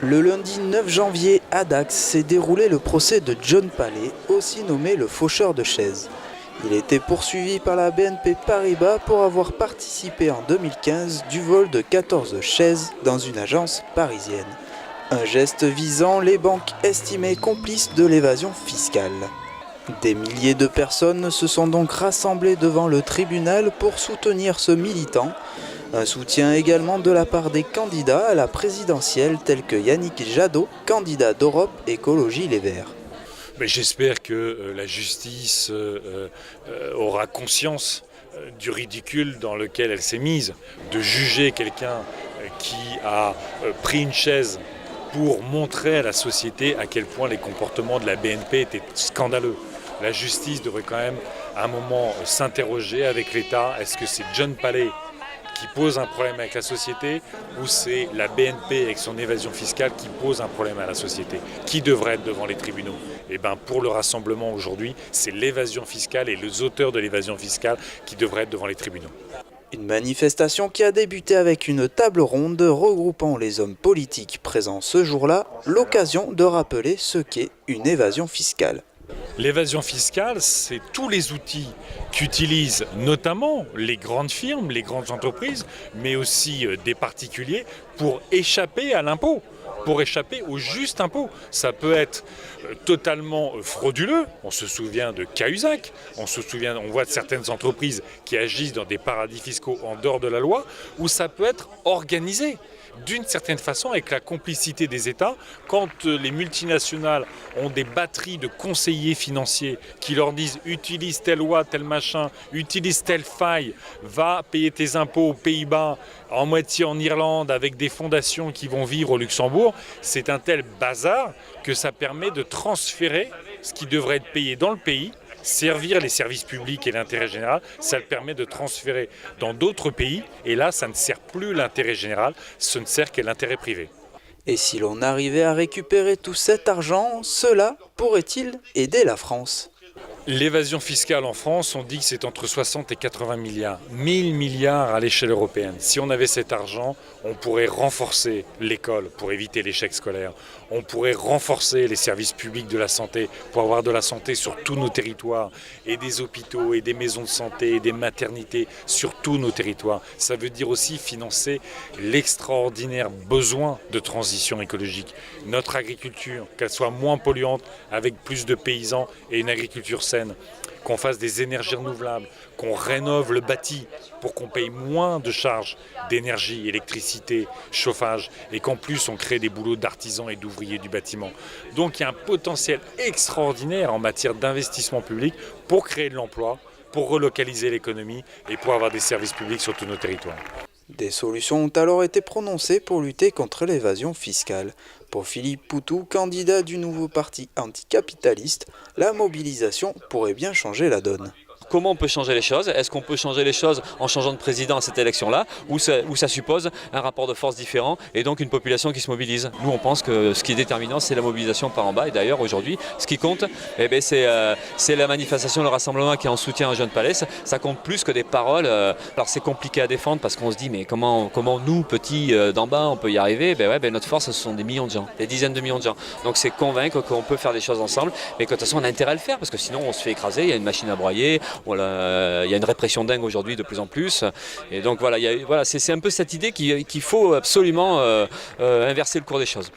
Le lundi 9 janvier à Dax s'est déroulé le procès de John Palais, aussi nommé le faucheur de chaises. Il était poursuivi par la BNP Paribas pour avoir participé en 2015 du vol de 14 chaises dans une agence parisienne. Un geste visant les banques estimées complices de l'évasion fiscale. Des milliers de personnes se sont donc rassemblées devant le tribunal pour soutenir ce militant. Un soutien également de la part des candidats à la présidentielle tels que Yannick Jadot, candidat d'Europe Écologie Les Verts. Mais j'espère que la justice aura conscience du ridicule dans lequel elle s'est mise, de juger quelqu'un qui a pris une chaise pour montrer à la société à quel point les comportements de la BNP étaient scandaleux. La justice devrait quand même à un moment s'interroger avec l'État. Est-ce que c'est John Palais qui pose un problème avec la société ou c'est la BNP avec son évasion fiscale qui pose un problème à la société? Qui devrait être devant les tribunaux? Eh bien, pour le rassemblement aujourd'hui, c'est l'évasion fiscale et les auteurs de l'évasion fiscale qui devraient être devant les tribunaux. Une manifestation qui a débuté avec une table ronde regroupant les hommes politiques présents ce jour-là, l'occasion de rappeler ce qu'est une évasion fiscale. L'évasion fiscale, c'est tous les outils qu'utilisent notamment les grandes firmes, les grandes entreprises, mais aussi des particuliers pour échapper à l'impôt, pour échapper au juste impôt. Ça peut être totalement frauduleux, on se souvient de Cahuzac, on voit de certaines entreprises qui agissent dans des paradis fiscaux en dehors de la loi, ou ça peut être organisé. D'une certaine façon, avec la complicité des États, quand les multinationales ont des batteries de conseillers financiers qui leur disent « utilise telle loi, tel machin, utilise telle faille, va payer tes impôts aux Pays-Bas, en moitié en Irlande, avec des fondations qui vont vivre au Luxembourg », c'est un tel bazar que ça permet de transférer ce qui devrait être payé dans le pays, servir les services publics et l'intérêt général, ça le permet de transférer dans d'autres pays. Et là, ça ne sert plus l'intérêt général, ce ne sert que l'intérêt privé. Et si l'on arrivait à récupérer tout cet argent, cela pourrait-il aider la France ? L'évasion fiscale en France, on dit que c'est entre 60 et 80 milliards. 1000 milliards à l'échelle européenne. Si on avait cet argent, on pourrait renforcer l'école pour éviter l'échec scolaire. On pourrait renforcer les services publics de la santé pour avoir de la santé sur tous nos territoires. Et des hôpitaux et des maisons de santé et des maternités sur tous nos territoires. Ça veut dire aussi financer l'extraordinaire besoin de transition écologique. Notre agriculture, qu'elle soit moins polluante avec plus de paysans et une agriculture saine, qu'on fasse des énergies renouvelables, qu'on rénove le bâti pour qu'on paye moins de charges d'énergie, électricité, chauffage et qu'en plus on crée des boulots d'artisans et d'ouvriers du bâtiment. Donc il y a un potentiel extraordinaire en matière d'investissement public pour créer de l'emploi, pour relocaliser l'économie et pour avoir des services publics sur tous nos territoires. Des solutions ont alors été prononcées pour lutter contre l'évasion fiscale. Pour Philippe Poutou, candidat du nouveau parti anticapitaliste, la mobilisation pourrait bien changer la donne. Comment on peut changer les choses? Est-ce qu'on peut changer les choses en changeant de président à cette élection-là ou ça suppose un rapport de force différent et donc une population qui se mobilise? Nous, on pense que ce qui est déterminant, c'est la mobilisation par en bas. Et d'ailleurs, aujourd'hui, ce qui compte, c'est la manifestation, le rassemblement qui est en soutien à John Palais. Ça compte plus que des paroles. Alors, c'est compliqué à défendre parce qu'on se dit, mais comment nous, petits d'en bas, on peut y arriver? Notre force, ce sont des millions de gens, des dizaines de millions de gens. Donc, c'est convaincre qu'on peut faire des choses ensemble, mais que de toute façon, on a intérêt à le faire parce que sinon, on se fait écraser. Il y a une machine à broyer. Voilà, il y a une répression dingue aujourd'hui de plus en plus. Et donc voilà, c'est un peu cette idée qu'il faut absolument inverser le cours des choses.